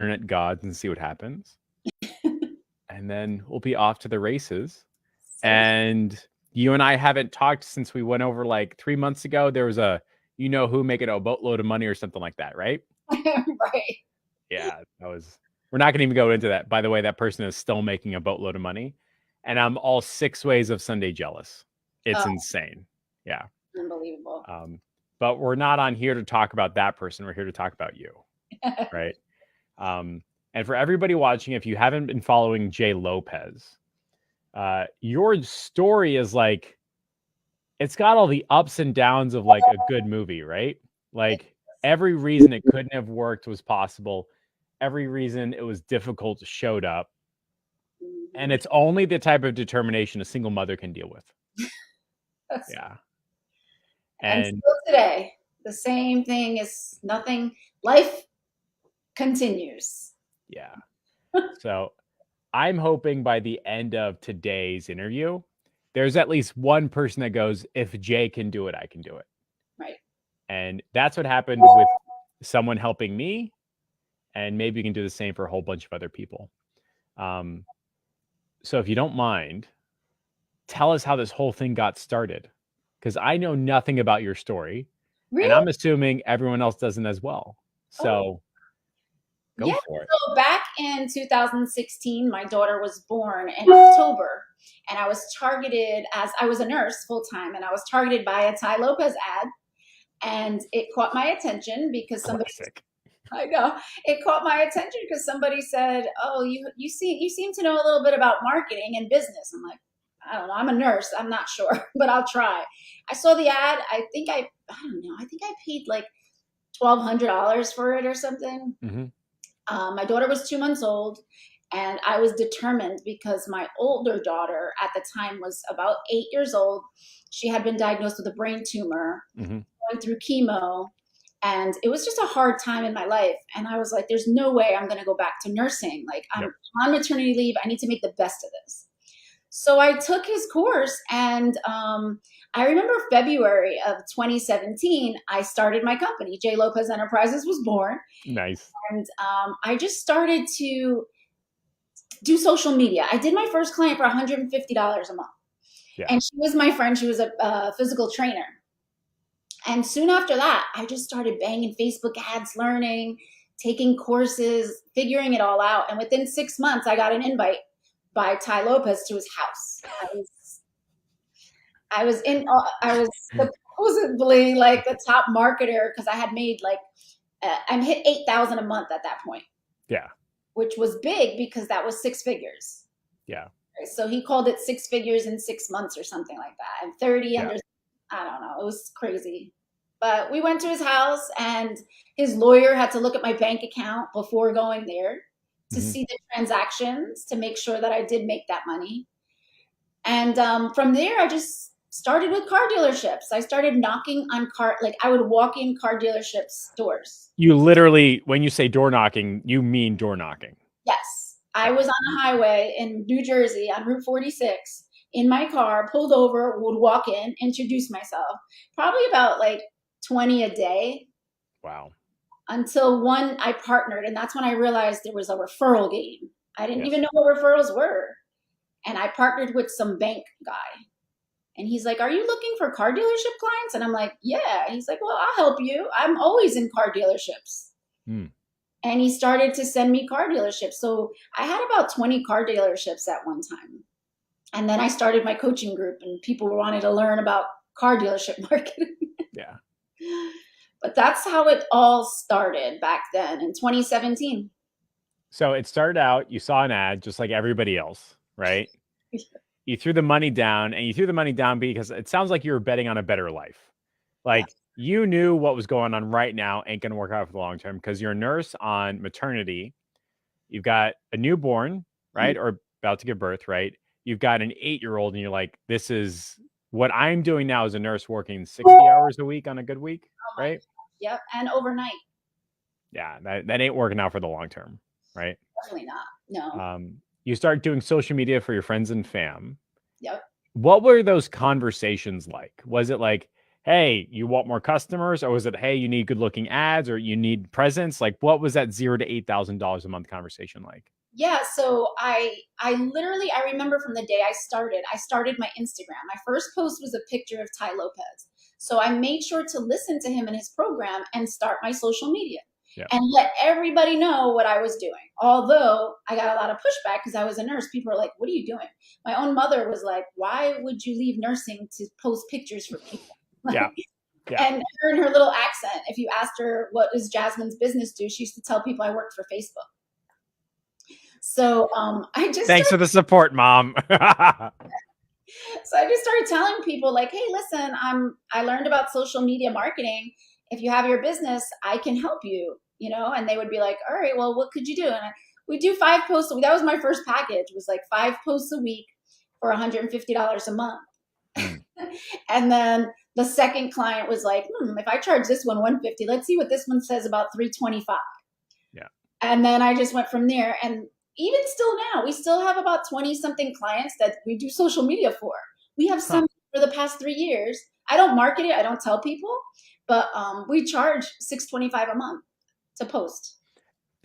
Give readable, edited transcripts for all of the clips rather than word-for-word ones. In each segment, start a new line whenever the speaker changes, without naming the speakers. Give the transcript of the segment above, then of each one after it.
internet gods and see what happens. And then we'll be off to the races. And you and I haven't talked since we went over like 3 months ago. There was a, you know who making a boatload of money or something like that, right?
Right.
Yeah, that was. We're not going to even go into that. By the way, that person is still making a boatload of money, and I'm all 6 ways of Sunday jealous. It's insane. Yeah,
unbelievable.
But we're not on here to talk about that person. We're here to talk about you, right? And for everybody watching, if you haven't been following Jay Lopez, your story is like, it's got all the ups and downs of like a good movie, right? Like every reason it couldn't have worked was possible. Every reason it was difficult showed up. And it's only the type of determination a single mother can deal with. Yeah.
And still today, the same thing is nothing. Life continues.
Yeah. So I'm hoping by the end of today's interview, there's at least one person that goes, if Jay can do it, I can do it.
Right.
And that's what happened with someone helping me. And maybe you can do the same for a whole bunch of other people. So if you don't mind, tell us how this whole thing got started. Because I know nothing about your story.
Really?
And I'm assuming everyone else doesn't as well. So go for it.
So back in 2016, my daughter was born in October. And I was targeted I was a nurse full time. And I was targeted by a Tai Lopez ad. And it caught my attention because somebody... I know. It caught my attention because somebody said, "Oh, you seem to know a little bit about marketing and business." I'm like, I don't know. I'm a nurse. I'm not sure, but I'll try. I saw the ad. I don't know. I think I paid like $1,200 for it or something. My daughter was 2 months old, and I was determined because my older daughter at the time was about 8 years old. She had been diagnosed with a brain tumor, going through chemo. And it was just a hard time in my life. And I was like, there's no way I'm going to go back to nursing. Like, I'm on maternity leave. I need to make the best of this. So I took his course. And I remember February of 2017, I started my company. Jay Lopez Enterprises was born.
Nice.
And I just started to do social media. I did my first client for $150 a month. Yeah. And she was my friend. She was a physical trainer. And soon after that, I just started banging Facebook ads, learning, taking courses, figuring it all out. And within 6 months, I got an invite by Tai Lopez to his house. I was supposedly like the top marketer because I had made like, I hit 8,000 a month at that point.
Yeah.
Which was big because that was 6 figures.
Yeah.
So he called it 6 figures in 6 months or something like that. And 30 under, I don't know. It was crazy. But we went to his house and his lawyer had to look at my bank account before going there to see the transactions to make sure that I did make that money. And from there, I just started with car dealerships. I started knocking on I would walk in car dealerships doors.
You literally, when you say door knocking, you mean door knocking.
Yes. I was on a highway in New Jersey on Route 46 in my car, pulled over, would walk in, introduce myself. Probably about like 20 a day.
Wow.
Until one, I partnered, and that's when I realized there was a referral game. I didn't even know what referrals were. And I partnered with some bank guy. And he's like, "Are you looking for car dealership clients?" And I'm like, "Yeah." He's like, "Well, I'll help you. I'm always in car dealerships." And he started to send me car dealerships. So I had about 20 car dealerships at one time. And then I started my coaching group, and people wanted to learn about car dealership marketing.
Yeah.
But that's how it all started back then in 2017.
So it started out, you saw an ad just like everybody else, right? You threw the money down, and you threw the money down because it sounds like you were betting on a better life. Like you knew what was going on right now ain't going to work out for the long term because you're a nurse on maternity. You've got a newborn, right? Or about to give birth, right? You've got an 8-year-old, and you're like, this is what I'm doing now as a nurse, working 60 hours a week on a good week, right?
Yep. And overnight.
Yeah, that ain't working out for the long term, right?
Definitely not. No.
You start doing social media for your friends and fam.
Yep.
What were those conversations like? Was it like, hey, you want more customers? Or was it, hey, you need good looking ads or you need presence? Like, what was that $0 to $8,000 a month conversation like?
Yeah, so I literally I remember from the day I started my Instagram. My first post was a picture of Ty Lopez. So I made sure to listen to him in his program and start my social media
Yeah.
and let everybody know what I was doing. Although I got a lot of pushback because I was a nurse. People were like, "What are you doing?" My own mother was like, "Why would you leave nursing to post pictures for people?"
Yeah.
Like,
Yeah.
and her in her little accent, if you asked her what does Jasmine's business do, she used to tell people I worked for Facebook. So I just
Thanks for the support, mom.
so I just started telling people like, hey, listen, I learned about social media marketing. If you have your business, I can help you, you know, and they would be like, all right, well, what could you do? We do 5 posts a week. That was my first package, was like 5 posts a week for $150 a month.
Mm.
And then the second client was like, if I charge this one 150, let's see what this one says about 325.
Yeah.
And then I just went from there. And even still now, we still have about 20 something clients that we do social media for. We have some for the past 3 years. I don't market it. I don't tell people, but we charge $625 a month to post.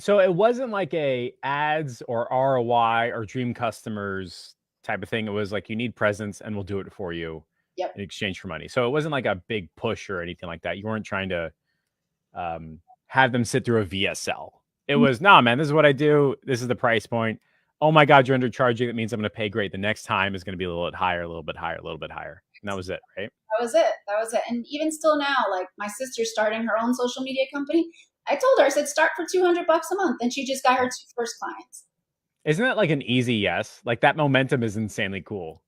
So it wasn't like a ads or ROI or dream customers type of thing. It was like, you need presence and we'll do it for you
Yep.
in exchange for money. So it wasn't like a big push or anything like that. You weren't trying to have them sit through a VSL. It was, nah, man, this is what I do. This is the price point. Oh my God, you're undercharging. That means I'm going to pay great. The next time is going to be a little bit higher, a little bit higher, a little bit higher. And that was it, right?
That was it. That was it. And even still now, like my sister's starting her own social media company. I told her, I said, start for $200 a month. And she just got her 2 first clients.
Isn't that like an easy yes? Like that momentum is insanely cool.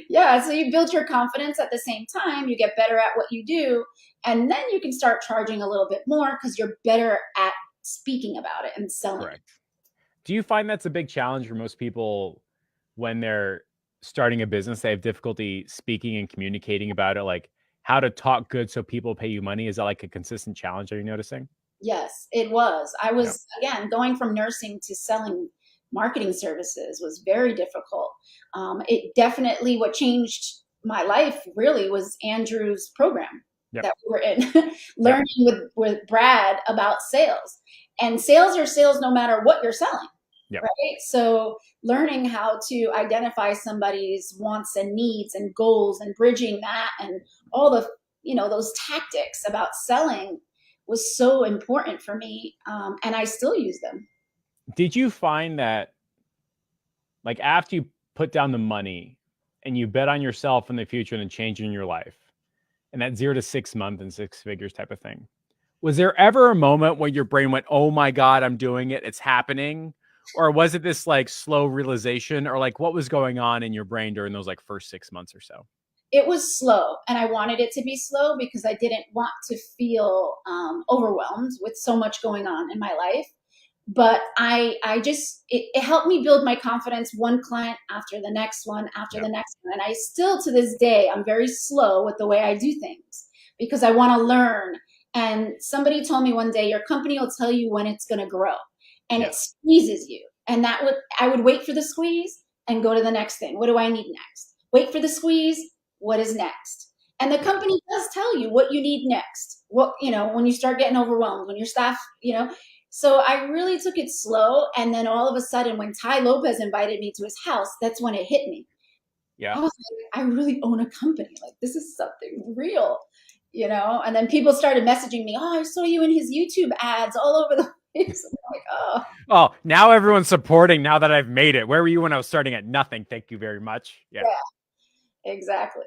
Yeah, so you build your confidence at the same time, you get better at what you do, and then you can start charging a little bit more because you're better at speaking about it and selling.
Correct. Do you find that's a big challenge for most people when they're starting a business? They have difficulty speaking and communicating about it, like how to talk good so people pay you money. Is that like a consistent challenge? Are you noticing?
Yes, it was. I
Yeah.
was, again, going from nursing to selling marketing services was very difficult. It definitely, what changed my life really was Andrew's program
Yep.
that we were in, learning with Brad about sales. And sales are sales no matter what you're selling.
Yep.
Right. So learning how to identify somebody's wants and needs and goals and bridging that and all the, those tactics about selling was so important for me. And I still use them.
Did you find that, like, after you put down the money and you bet on yourself in the future and the change in your life, and that 0 to 6 month and 6 figures type of thing, was there ever a moment when your brain went, oh my God, I'm doing it, it's happening? Or was it this like slow realization, or like what was going on in your brain during those like first 6 months or so?
It was slow, and I wanted it to be slow because I didn't want to feel overwhelmed with so much going on in my life. But I just, it helped me build my confidence, one client after the next one after the next one. And I still, to this day, I'm very slow with the way I do things because I want to learn. And somebody told me one day, your company will tell you when it's going to grow, and it squeezes you. And I would wait for the squeeze and go to the next thing. What do I need next? Wait for the squeeze. What is next? And the company does tell you what you need next. What, when you start getting overwhelmed, when your staff, so I really took it slow. And then all of a sudden, when Ty Lopez invited me to his house, that's when it hit me.
Yeah.
I was like, I really own a company. Like, this is something real, And then people started messaging me, oh, I saw you in his YouTube ads all over the place. I'm like, oh.
Oh, now everyone's supporting now that I've made it. Where were you when I was starting at nothing? Thank you very much. Yeah.
Exactly.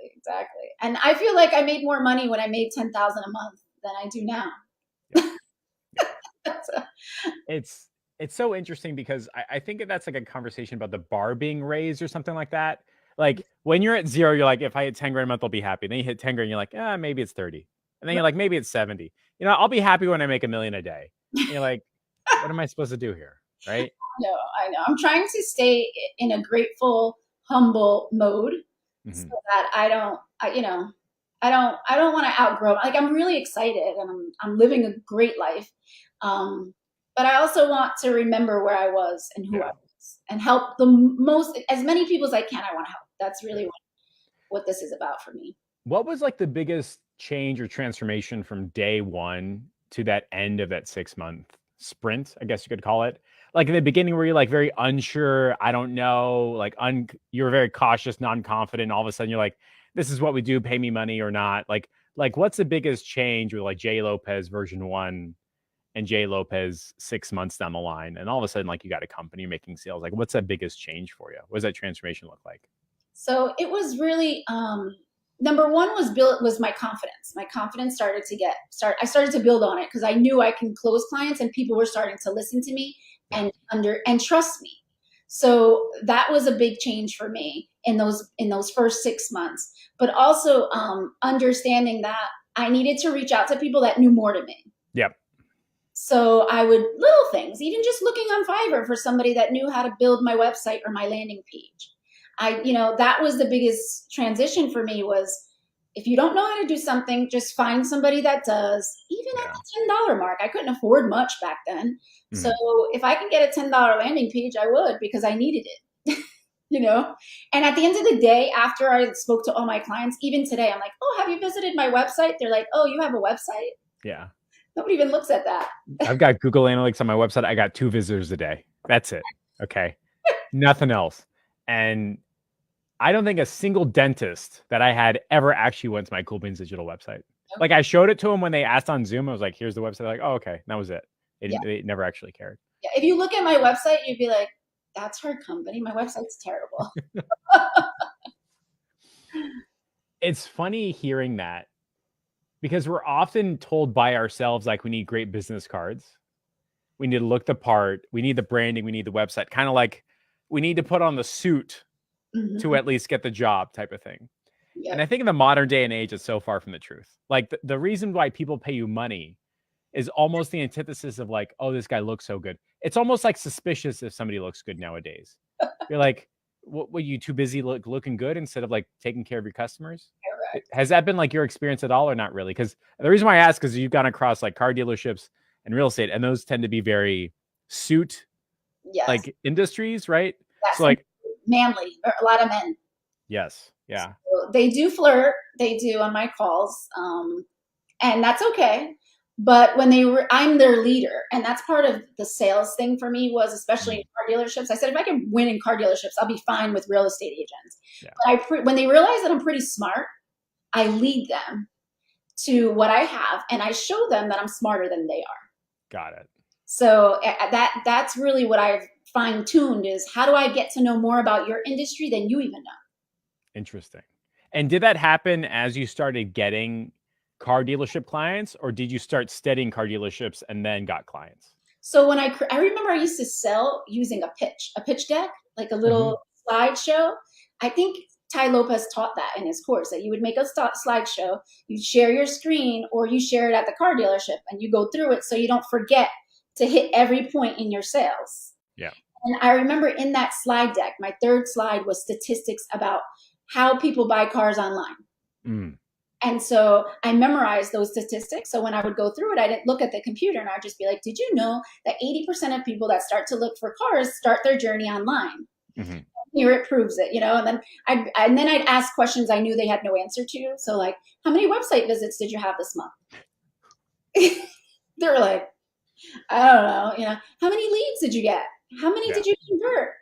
And I feel like I made more money when I made $10,000 a month than I do now.
It's so interesting because I think that's like a conversation about the bar being raised or something like that. Like when you're at zero, you're like, if I hit 10 grand a month, I'll be happy. Then you hit 10 grand, you're like, maybe it's 30. And then you're like, maybe it's 70. I'll be happy when I make $1 million a day. And you're like, what am I supposed to do here? Right?
No, I know. I'm trying to stay in a grateful, humble mode so that I don't want to outgrow. Like, I'm really excited and I'm living a great life. But I also want to remember where I was and who I was and help as many people as I can. I want to help. That's really what this is about for me.
What was like the biggest change or transformation from day one to that end of that 6-month sprint, I guess you could call it? Like in the beginning, were you like very unsure? I don't know, like you were very cautious, non-confident. All of a sudden, you're like, "This is what we do. Pay me money or not." Like what's the biggest change with like Jay Lopez version one and Jay Lopez 6 months down the line, and all of a sudden, like you got a company making sales? Like, what's that biggest change for you? What does that transformation look like?
So it was really number one was my confidence. My confidence started to I started to build on it because I knew I can close clients and people were starting to listen to me
Yeah.
and trust me. So that was a big change for me in those first 6 months. But also understanding that I needed to reach out to people that knew more to me.
Yep.
So I would little things, even just looking on Fiverr for somebody that knew how to build my website or my landing page. That was the biggest transition for me was if you don't know how to do something, just find somebody that does, even at the $10 mark. I couldn't afford much back then.
Mhm.
So if I can get a $10 landing page, I would because I needed it. And at the end of the day, after I spoke to all my clients, even today, I'm like, oh, have you visited my website? They're like, oh, you have a website?
Yeah.
Nobody even looks at that.
I've got Google Analytics on my website. I got 2 visitors a day. That's it. Okay. Nothing else. And I don't think a single dentist that I had ever actually went to my Cool Beans Digital website.
Okay.
Like I showed it to them when they asked on Zoom. I was like, here's the website. They're like, oh, okay. And that was it. They never actually cared.
Yeah. If you look at my website, you'd be like, that's her company. My website's terrible.
It's funny hearing that because we're often told by ourselves, like we need great business cards. We need to look the part. We need the branding. We need the website. Kind of like we need to put on the suit to at least get the job type of thing.
Yep.
And I think in the modern day and age, it's so far from the truth. Like the reason why people pay you money is almost the antithesis of like, oh, this guy looks so good. It's almost like suspicious if somebody looks good nowadays. You're like, what were you too busy looking good instead of like taking care of your customers?
Correct.
Has that been like your experience at all or not really? Because the reason why I ask is you've gone across like car dealerships and real estate, and those tend to be very suit like industries, right?
Yes.
So like
manly, a lot of men.
Yes. Yeah.
So they do flirt. They do on my calls. And that's okay. But when I'm their leader, and that's part of the sales thing for me was, especially in car dealerships. I said, if I can win in car dealerships, I'll be fine with real estate agents. Yeah. But when they realize that I'm pretty smart, I lead them to what I have, and I show them that I'm smarter than they are.
Got it.
So that's really what I've fine-tuned is how do I get to know more about your industry than you even know?
Interesting. And did that happen as you started getting car dealership clients, or did you start studying car dealerships and then got clients?
So when I remember I used to sell using a pitch deck, like a little slideshow. I think Ty Lopez taught that in his course, that you would make a slideshow, you share your screen, or you share it at the car dealership and you go through it so you don't forget to hit every point in your sales.
Yeah.
And I remember in that slide deck, my third slide was statistics about how people buy cars online. And so I memorized those statistics. So when I would go through it, I didn't look at the computer and I'd just be like, did you know that 80% of people that start to look for cars start their journey online? Here it proves it, and then I'd ask questions I knew they had no answer to. So like, how many website visits did you have this month? They were like, I don't know, how many leads did you get? How many did you convert?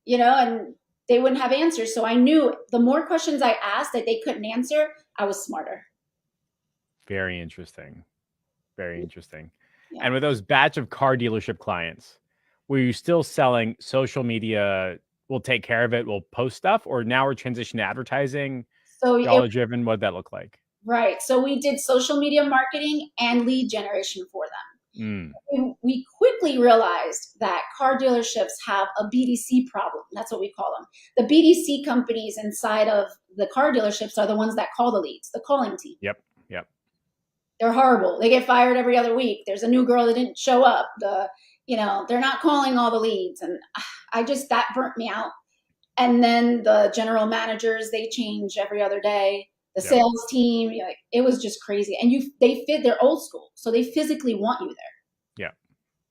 And they wouldn't have answers. So I knew the more questions I asked that they couldn't answer, I was smarter.
Very interesting. Very interesting. Yeah. And with those batch of car dealership clients, were you still selling social media? We'll take care of it. We'll post stuff, or now we're transitioning to advertising. So dollar driven. What did that look like?
Right. So we did social media marketing and lead generation for them. We quickly realized that car dealerships have a BDC problem. That's what we call them. The BDC companies inside of the car dealerships are the ones that call the leads, the calling team.
Yep.
They're horrible. They get fired every other week. There's a new girl that didn't show up. They're not calling all the leads. And that burnt me out. And then the general managers, they change every other day. The sales team, it was just crazy. And they're old school. So they physically want you there.
Yeah.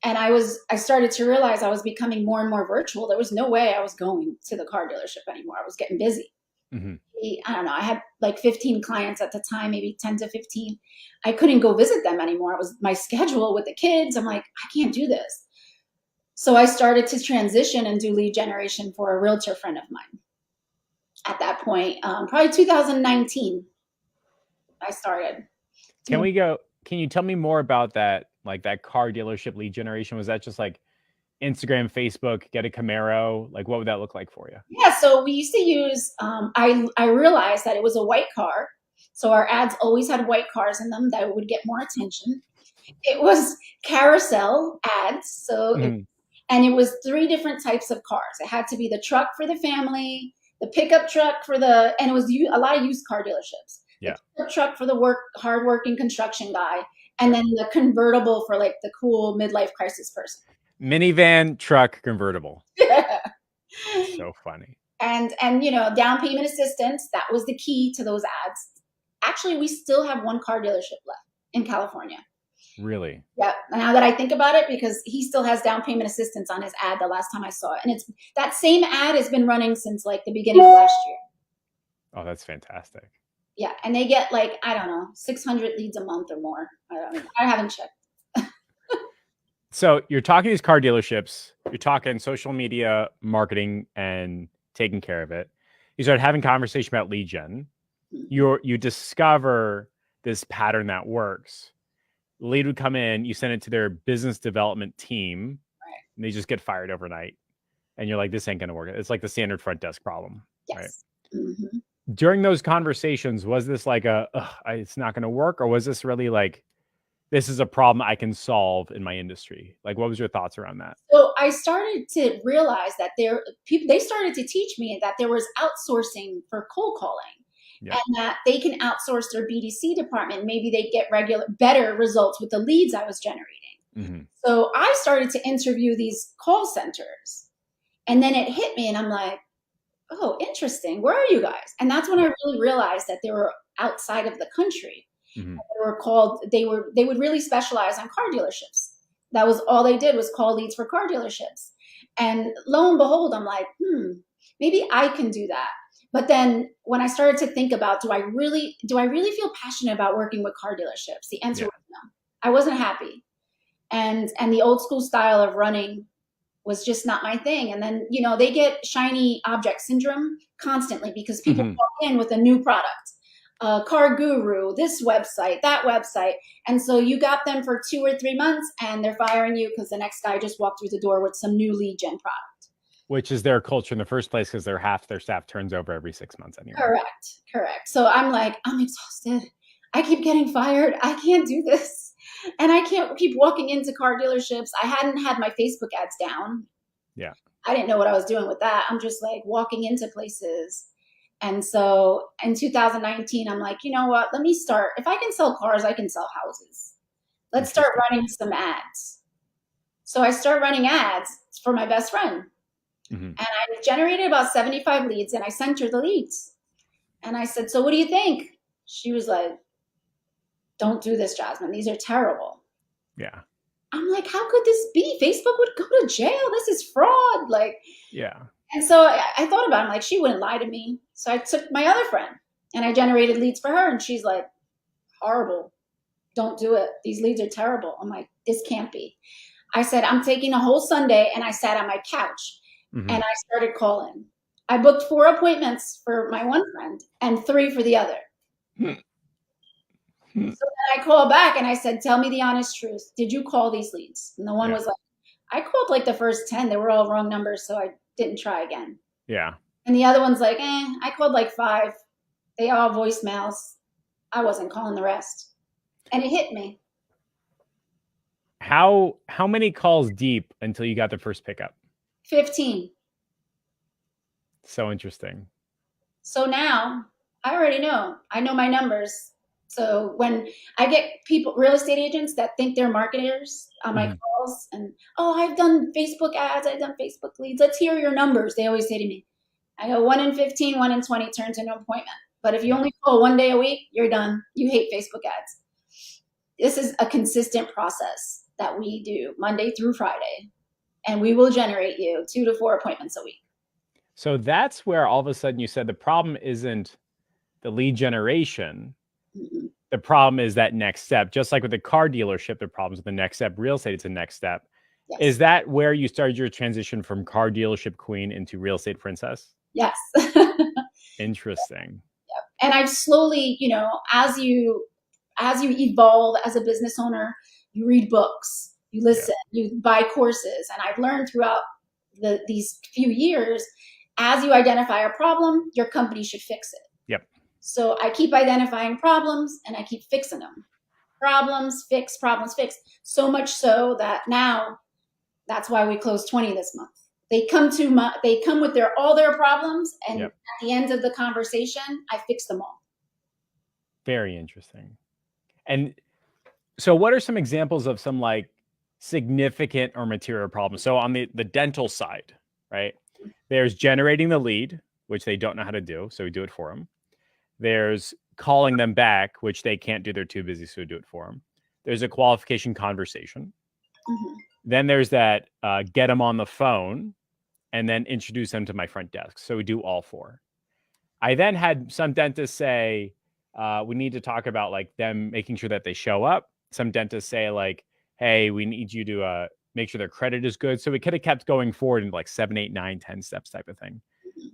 And I started to realize I was becoming more and more virtual. There was no way I was going to the car dealership anymore. I was getting busy.
Hmm.
I don't know, I had like 15 clients at the time, maybe 10 to 15. I couldn't go visit them anymore. It was my schedule with the kids. I'm like, I can't do this. So I started to transition and do lead generation for a realtor friend of mine. At that point, probably 2019, I started.
Can you tell me more about that, like that car dealership lead generation? Was that just like Instagram, Facebook, get a Camaro? Like, what would that look like for you?
Yeah, so we used to use, I realized that it was a white car. So our ads always had white cars in them that would get more attention. It was carousel ads.
Mhm.
And it was three different types of cars. It had to be the truck for the family, the pickup truck and it was a lot of used car dealerships. The
Yeah.
pickup truck for the hardworking construction guy, and then the convertible for like the cool midlife crisis person.
Minivan, truck, convertible. So funny.
And down payment assistance, that was the key to those ads. Actually, we still have one car dealership left in California.
Really?
Yeah, now that I think about it, because he still has down payment assistance on his ad the last time I saw it. And it's that same ad has been running since like the beginning of last year.
Oh, that's fantastic.
Yeah, and they get like, I don't know, 600 leads a month or more. I haven't checked.
So you're talking to these car dealerships, you're talking social media marketing and taking care of it. You start having conversation about lead gen. You discover this pattern that works. Lead would come in, you send it to their business development team,
Right.
and they just get fired overnight. And you're like, this ain't gonna work. It's like the standard front desk problem.
Yes.
Right?
Mm-hmm.
During those conversations, was this like it's not gonna work, or was this really like, this is a problem I can solve in my industry? Like, what was your thoughts around that?
So I started to realize that they started to teach me that there was outsourcing for cold calling.
Yeah.
And that they can outsource their BDC department. Maybe they get better results with the leads I was generating.
Mm-hmm.
So I started to interview these call centers, and then it hit me, and I'm like, oh, interesting. Where are you guys? And that's when I really realized that they were outside of the country.
Mm-hmm.
They would really specialize on car dealerships. That was all they did, was call leads for car dealerships. And lo and behold, I'm like, maybe I can do that. But then when I started to think about, do I really feel passionate about working with car dealerships? The answer was no. I wasn't happy. And the old school style of running was just not my thing. And then, they get shiny object syndrome constantly because people walk in with a new product, Car Guru, this website, that website. And so you got them for 2 or 3 months and they're firing you because the next guy just walked through the door with some new lead gen product.
Which is their culture in the first place, because half their staff turns over every 6 months anyway.
Correct. So I'm like, I'm exhausted. I keep getting fired. I can't do this. And I can't keep walking into car dealerships. I hadn't had my Facebook ads down.
Yeah.
I didn't know what I was doing with that. I'm just like walking into places. And so in 2019, I'm like, you know what? Let me start. If I can sell cars, I can sell houses. Let's start running some ads. So I start running ads for my best friend. Mm-hmm. And I generated about 75 leads, and I sent her the leads. And I said, so what do you think? She was like, don't do this, Jasmine. These are terrible.
Yeah.
I'm like, how could this be? Facebook would go to jail. This is fraud. Like,
yeah.
And so I thought about it. I'm like, she wouldn't lie to me. So I took my other friend and I generated leads for her. And she's like, horrible. Don't do it. These leads are terrible. I'm like, this can't be. I said, I'm taking a whole Sunday, and I sat on my couch. Mm-hmm. And I started calling. I booked 4 appointments for my one friend and 3 for the other. So then I called back and I said, tell me the honest truth. Did you call these leads? And the one was like, I called like the first 10. They were all wrong numbers, so I didn't try again.
Yeah.
And the other one's like, I called like 5. They all voicemails. I wasn't calling the rest. And it hit me.
How many calls deep until you got the first pickup?
15.
So interesting.
So now I already know. I know my numbers. So when I get real estate agents that think they're marketers on my calls, and, I've done Facebook ads, I've done Facebook leads. Let's hear your numbers. They always say to me, I go 1 in 15, 1 in 20 turns into an appointment. But if you only call 1 day a week, you're done. You hate Facebook ads. This is a consistent process that we do Monday through Friday. And we will generate you 2 to 4 appointments a week.
So that's where all of a sudden you said the problem isn't the lead generation.
Mhm.
The problem is that next step. Just like with the car dealership, the problems with the next step. Real estate, it's a next step. Is
Yes.
that where you started your transition from car dealership queen into real estate princess?
Yes.
Interesting.
And I've slowly, as you evolve as a business owner, you read books, you listen, you buy courses, and I've learned throughout these few years, as you identify a problem, your company should fix it.
Yep.
So I keep identifying problems and I keep fixing them. Problems fix, problems fix. So much so that now that's why we closed 20 this month. They come with all their problems, and
Yep.
at the end of the conversation, I fix them all.
Very interesting. And so what are some examples of some like significant or material problems? So on the dental side, right? There's generating the lead, which they don't know how to do, so we do it for them. There's calling them back, which they can't do. They're too busy, so we do it for them. There's a qualification conversation.
Mhm.
Then there's that get them on the phone and then introduce them to my front desk. So we do all four. I then had some dentists say, we need to talk about like them making sure that they show up. Some dentists say like, hey, we need you to make sure their credit is good. So we could have kept going forward in like 7, 8, 9, 10 steps type of thing.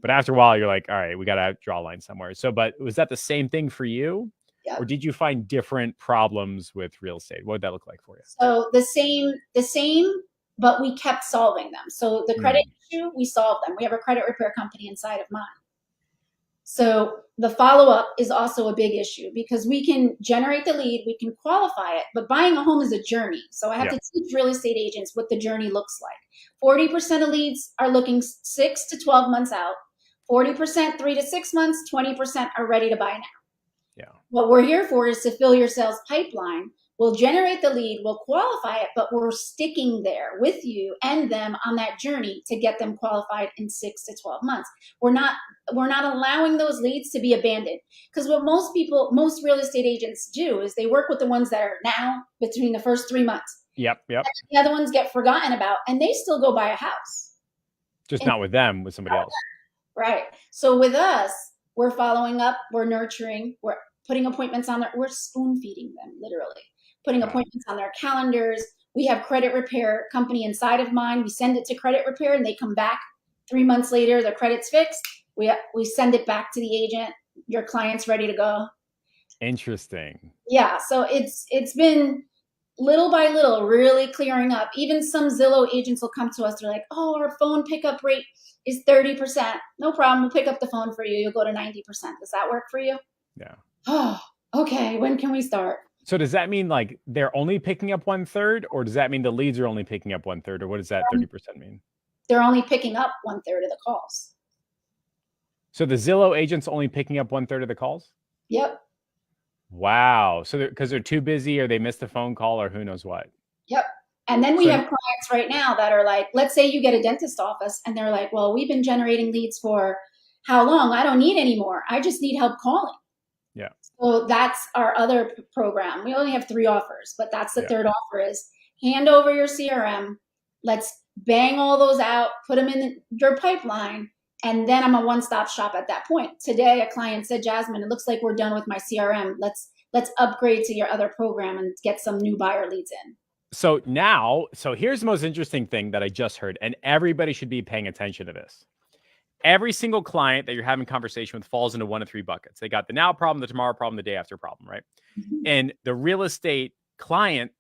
But after a while, you're like, all right, we got to draw a line somewhere. So, but was that the same thing for you?
Yep.
Or did you find different problems with real estate? What would that look like for you?
So the same, but we kept solving them. So the credit issue, we solved them. We have a credit repair company inside of mine. So the follow-up is also a big issue because we can generate the lead, we can qualify it, but buying a home is a journey. So I have to teach real estate agents what the journey looks like. 40% of leads are looking 6 to 12 months out. 40%, 3 to 6 months, 20% are ready to buy now.
Yeah.
What we're here for is to fill your sales pipeline. We'll generate the lead, we'll qualify it, but we're sticking there with you and them on that journey to get them qualified in 6 to 12 months. We're not allowing those leads to be abandoned, because what most real estate agents do is they work with the ones that are now between the first 3 months.
Yep.
The other ones get forgotten about and they still go buy a house.
Just not with them, with somebody else.
Right. So with us, we're following up, we're nurturing, we're putting appointments on we're spoon feeding them, literally. Putting appointments on their calendars. We have credit repair company inside of mine. We send it to credit repair and they come back 3 months later, their credit's fixed. We send it back to the agent. Your client's ready to go.
Interesting.
Yeah. So it's been little by little really clearing up. Even some Zillow agents will come to us. They're like, oh, our phone pickup rate is 30%. No problem. We'll pick up the phone for you. You'll go to 90%. Does that work for you?
Yeah.
Oh, okay. When can we start?
So does that mean like they're only picking up 1/3, or does that mean the leads are only picking up 1/3, or what does that 30% mean?
They're only picking up 1/3 of the calls.
So the Zillow agent's only picking up 1/3 of the calls?
Yep.
Wow. So because they're too busy or they missed a phone call or who knows what.
Yep. And then we have clients right now that are like, let's say you get a dentist office and they're like, well, we've been generating leads for how long? I don't need any more. I just need help calling.
Yeah.
So that's our other program. We only have 3 offers, but that's the third offer is hand over your CRM. Let's bang all those out, put them in your pipeline. And then I'm a one-stop shop at that point. Today, a client said, Jasmine, it looks like we're done with my CRM. Let's upgrade to your other program and get some new buyer leads in.
So here's the most interesting thing that I just heard, and everybody should be paying attention to this. Every single client that you're having conversation with falls into 1 of 3 buckets. They got the now problem, the tomorrow problem, the day after problem, right? Mm-hmm. And the real estate client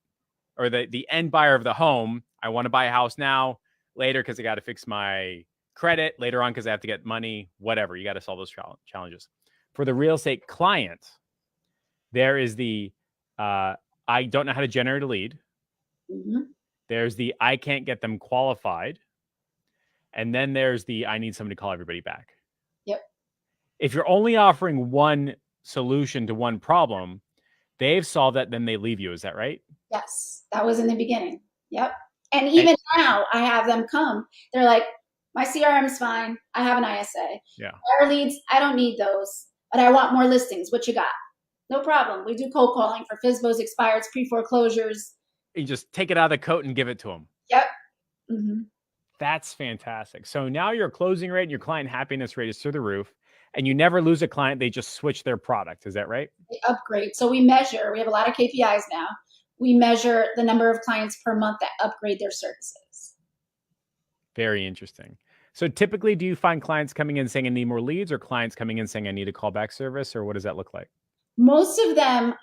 or the end buyer of the home, I want to buy a house now, later because I got to fix my credit, later on because I have to get money, whatever. You got to solve those challenges. For the real estate client, there is the I don't know how to generate a lead. Mm-hmm. There's the I can't get them qualified. And then there's the I need somebody to call everybody back.
Yep.
If you're only offering one solution to one problem, they've solved that, then they leave you. Is that right?
Yes. That was in the beginning. Yep. And even now I have them come. They're like, my CRM's fine. I have an ISA.
Yeah.
Buyer leads, I don't need those, but I want more listings. What you got? No problem. We do cold calling for FSBOs, expireds, pre-foreclosures.
You just take it out of the coat and give it to them.
Yep. Mm-hmm.
That's fantastic. So now your closing rate and your client happiness rate is through the roof, and you never lose a client. They just switch their product. Is that right?
They upgrade. So we measure, we have a lot of KPIs now. We measure the number of clients per month that upgrade their services.
Very interesting. So typically, do you find clients coming in saying I need more leads, or clients coming in saying I need a callback service, or what does that look like?
Most of them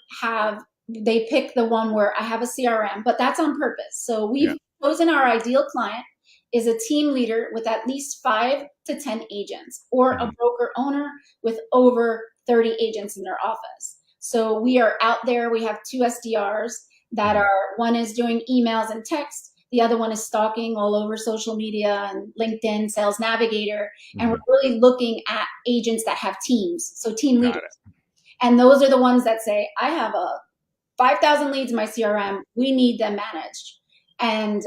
they pick the one where I have a CRM, but that's on purpose. So we've chosen our ideal client is a team leader with at least 5 to 10 agents, or a broker owner with over 30 agents in their office. So we are out there. We have 2 SDRs that one is doing emails and text. The other one is stalking all over social media and LinkedIn, Sales Navigator. And we're really looking at agents that have teams. So team leaders. And those are the ones that say, I have 5,000 leads in my CRM. We need them managed. And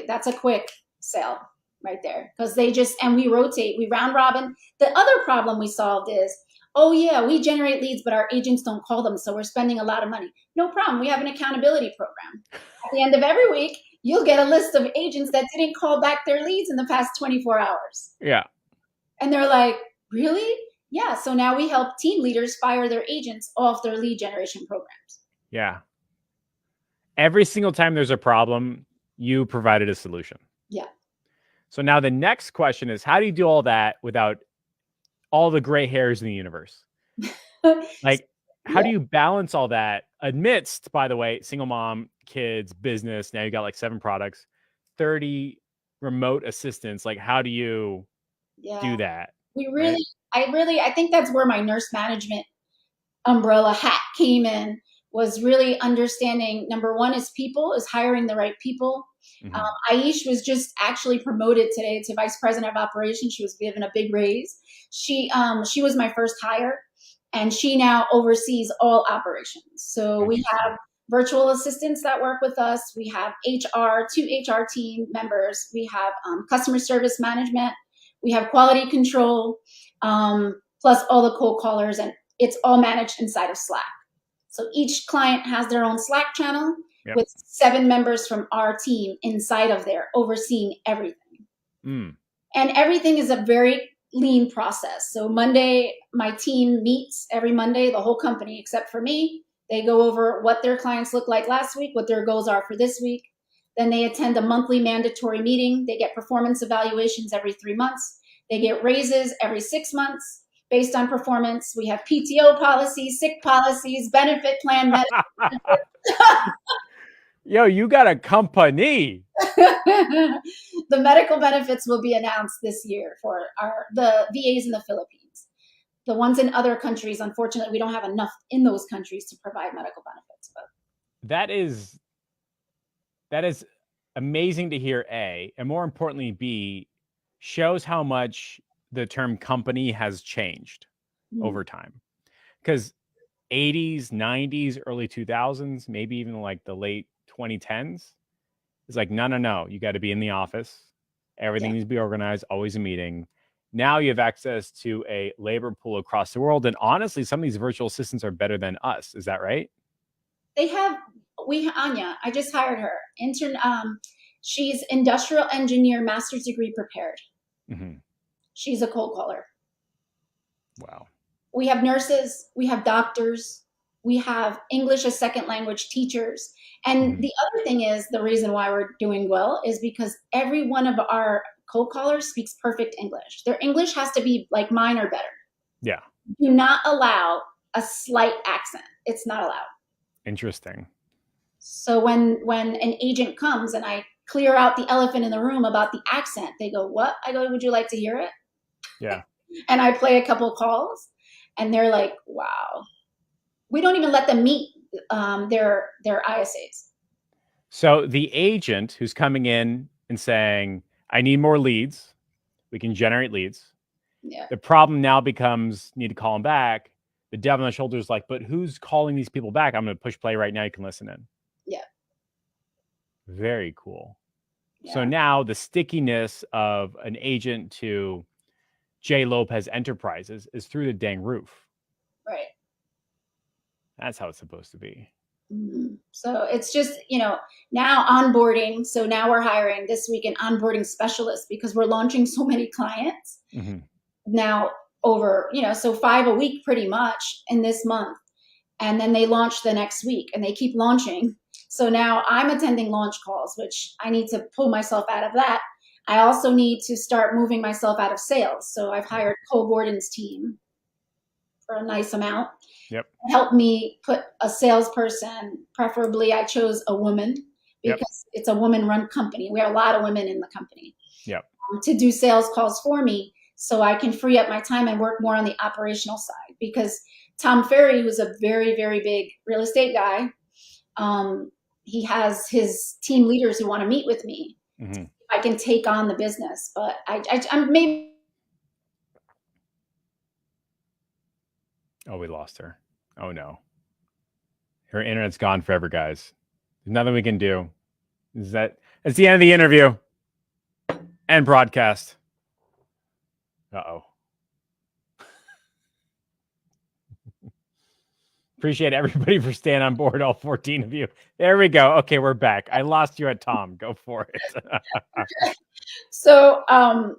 that's a quick sale right there, because and we rotate, we round robin. The other problem we solved is, oh yeah, we generate leads, but our agents don't call them. So we're spending a lot of money. No problem. We have an accountability program. At the end of every week, you'll get a list of agents that didn't call back their leads in the past 24 hours.
Yeah.
And they're like, really? Yeah. So now we help team leaders fire their agents off their lead generation programs.
Yeah. Every single time there's a problem, you provided a solution.
Yeah.
So now the next question is, how do you do all that without all the gray hairs in the universe? Like, how do you balance all that amidst, by the way, single mom, kids, business? Now you got like 7 products, 30 remote assistants. Like, how do you do that?
I think that's where my nurse management umbrella hat came in, was really understanding, number one is people, is hiring the right people. Aish was just actually promoted today to vice president of operations. She was given a big raise. She was my first hire, and she now oversees all operations. So we have virtual assistants that work with us. We have 2 HR team members. We have customer service management. We have quality control, plus all the cold callers, and it's all managed inside of Slack. So each client has their own Slack channel with 7 members from our team inside of there overseeing everything. And everything is a very lean process. So Monday, my team meets every Monday, the whole company except for me. They go over what their clients look like last week, what their goals are for this week. Then they attend a monthly mandatory meeting. They get performance evaluations every 3 months. They get raises every 6 months based on performance. We have PTO policies, sick policies, benefit plan.
Yo, you got a company.
The medical benefits will be announced this year for the VAs in the Philippines. The ones in other countries, unfortunately, we don't have enough in those countries to provide medical benefits. But
that is amazing to hear, A, and more importantly, B, shows how much the term company has changed over time. Because 80s, 90s, early 2000s, maybe even like the late 2010s, it's like, no, you got to be in the office. Everything needs to be organized, always a meeting. Now you have access to a labor pool across the world. And honestly, some of these virtual assistants are better than us. Is that right?
Anya, I just hired her. She's industrial engineer, master's degree prepared. She's a cold caller.
Wow.
We have nurses, we have doctors, we have English as second language teachers. And the other thing is, the reason why we're doing well is because every one of our cold callers speaks perfect English. Their English has to be like mine or better.
Yeah.
Do not allow a slight accent. It's not allowed.
Interesting.
So when an agent comes and I clear out the elephant in the room about the accent, they go, what? I go, would you like to hear it?
Yeah.
And I play a couple calls and they're like, wow. We don't even let them meet their ISAs.
So the agent who's coming in and saying, I need more leads, we can generate leads.
Yeah.
The problem now becomes, need to call them back. The devil on the shoulder is like, but who's calling these people back? I'm going to push play right now. You can listen in.
Yeah.
Very cool.
Yeah.
So now the stickiness of an agent to J. Lopez Enterprises is through the dang roof.
Right.
That's how it's supposed to be.
So it's just, now onboarding. So now we're hiring this week an onboarding specialist because we're launching so many clients now over, so 5 a week pretty much in this month. And then they launch the next week and they keep launching. So now I'm attending launch calls, which I need to pull myself out of that. I also need to start moving myself out of sales. So I've hired Cole Gordon's team for a nice amount.
Yep.
Help me put a salesperson, preferably I chose a woman because it's a woman-run company. We have a lot of women in the company.
Yep.
To do sales calls for me so I can free up my time and work more on the operational side. Because Tom Ferry, who's a very, very big real estate guy, he has his team leaders who want to meet with me. I can take on the business, but I'm maybe.
Oh, we lost her. Oh no. Her internet's gone forever, guys. There's nothing we can do. It's the end of the interview and broadcast. Uh-oh. Appreciate everybody for staying on board, all 14 of you. There we go. Okay, we're back. I lost you at Tom. Go for it.
So Tom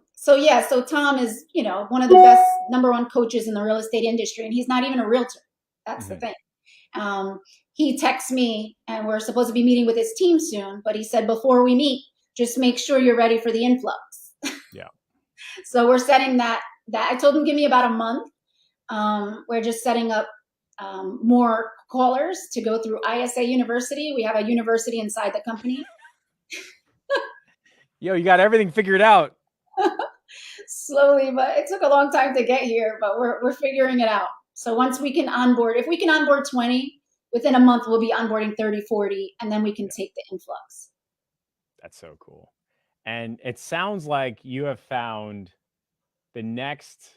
is, one of the best #1 coaches in the real estate industry, and he's not even a realtor. That's the thing. He texts me, and we're supposed to be meeting with his team soon, but he said, before we meet, just make sure you're ready for the influx.
Yeah.
So we're setting that I told him, give me about a month. We're just setting up more callers to go through ISA University. We have a university inside the company.
Yo, you got everything figured out.
Slowly, but it took a long time to get here, but we're figuring it out. So once we can onboard, if we can onboard 20, within a month, we'll be onboarding 30, 40, and then we can take the influx.
That's so cool. And it sounds like you have found the next,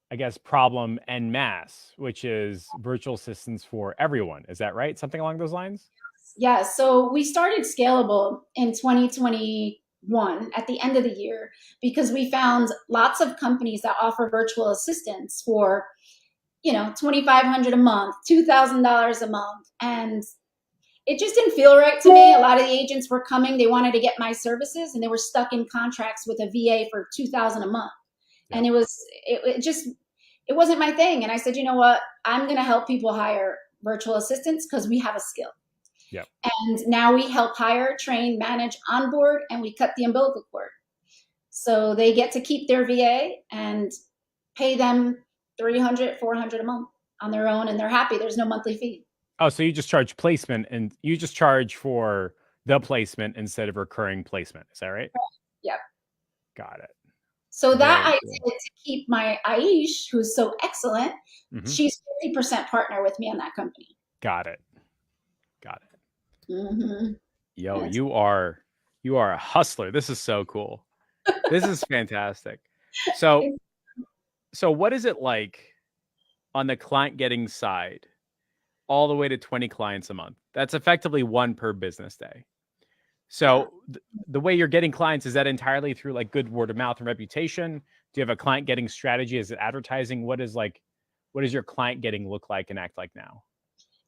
I guess, problem en masse, which is virtual assistants for everyone. Is that right? Something along those lines?
Yeah. So we started Scalable in 2021 at the end of the year because we found lots of companies that offer virtual assistants for, $2,500 a month, $2,000 a month. And it just didn't feel right to me. A lot of the agents were coming, they wanted to get my services, and they were stuck in contracts with a VA for $2,000 a month. Yeah. And it wasn't my thing. And I said, you know what? I'm going to help people hire virtual assistants because we have a skill.
Yep.
And now we help hire, train, manage, onboard, and we cut the umbilical cord. So they get to keep their VA and pay them $300, $400 a month on their own, and they're happy. There's no monthly fee.
Oh, so you just charge placement, and you just charge for the placement instead of recurring placement. Is that right?
Yep.
Got it.
So that I did to keep my Aish, who's so excellent. She's 50% partner with me on that company.
Got it.
Mm-hmm.
Yo, yes. You are a hustler. This is so cool. This is fantastic. So what is it like on the client getting side all the way to 20 clients a month? That's effectively 1 per business day. So the way you're getting clients, is that entirely through like good word of mouth and reputation? Do you have a client getting strategy? Is it advertising? What does your client getting look like and act like now?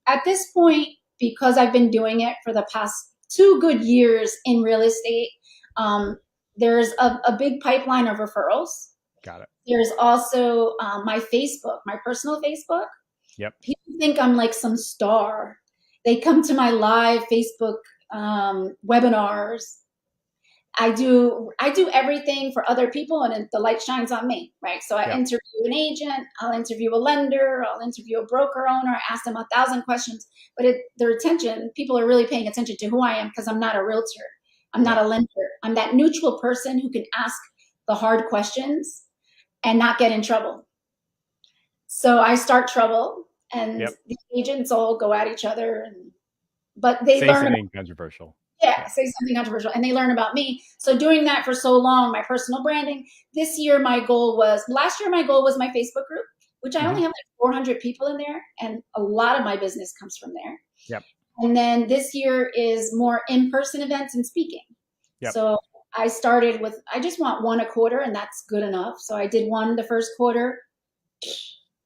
At this point, because I've been doing it for the past 2 good years in real estate, there's a big pipeline of referrals.
Got it.
There's also my Facebook, my personal Facebook.
Yep.
People think I'm like some star. They come to my live Facebook webinars. I do everything for other people, and the light shines on me, right? So I interview an agent, I'll interview a lender, I'll interview a broker owner, ask them 1,000 questions. But their attention, people are really paying attention to who I am because I'm not a realtor. I'm not a lender. I'm that neutral person who can ask the hard questions and not get in trouble. So I start trouble, and the agents all go at each other, but they learn
something controversial.
Yeah, say something controversial, and they learn about me. So doing that for so long, my personal branding. Last year my goal was my Facebook group, which I only have like 400 people in there, and a lot of my business comes from there.
Yep.
And then this year is more in-person events and speaking. Yep. So I started with, I just want 1 a quarter, and that's good enough. So I did 1 the first quarter.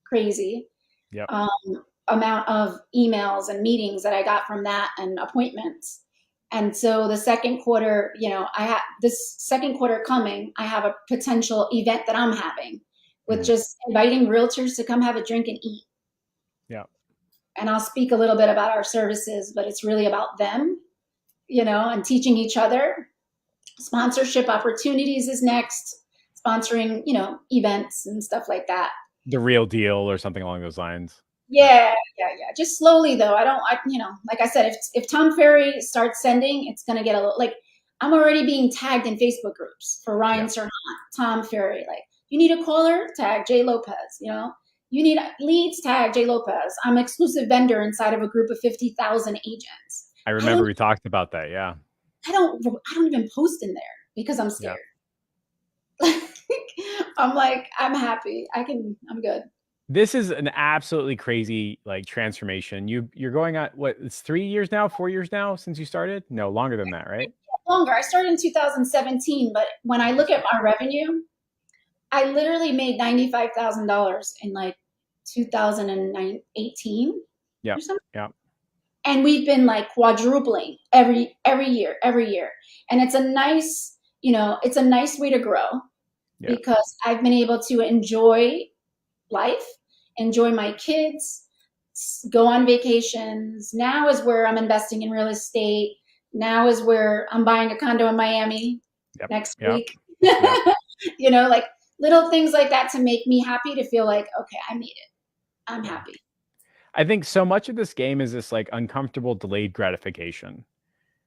Crazy.
Yep.
amount of emails and meetings that I got from that and appointments. And so the second quarter, I have this second quarter coming, I have a potential event that I'm having with just inviting realtors to come have a drink and eat.
Yeah.
And I'll speak a little bit about our services, but it's really about them, and teaching each other. Sponsorship opportunities is next, sponsoring, events and stuff like that.
The Real Deal or something along those lines.
Yeah. Just slowly though. Like I said, if Tom Ferry starts sending, it's going to get a little, like, I'm already being tagged in Facebook groups for Ryan Serhant, Tom Ferry. Like, you need a caller? Tag Jay Lopez, You need leads? Tag Jay Lopez. I'm an exclusive vendor inside of a group of 50,000 agents.
I remember we talked about that. Yeah.
I don't even post in there because I'm scared. Yeah. I'm like, I'm happy. I'm good.
This is an absolutely crazy transformation. You're going on what? It's 3 years now, 4 years now since you started? No, longer than that, right?
Longer. I started in 2017, but when I look at my revenue, I literally made $95,000 in 2018.
Yeah. Yeah.
And we've been quadrupling every year. And it's a nice, it's a nice way to grow because I've been able to enjoy life, enjoy my kids, go on vacations. Now is where I'm investing in real estate. Now is where I'm buying a condo in Miami next week. Little things like that to make me happy, to feel like, okay, I made it. I'm happy.
I think so much of this game is this uncomfortable delayed gratification.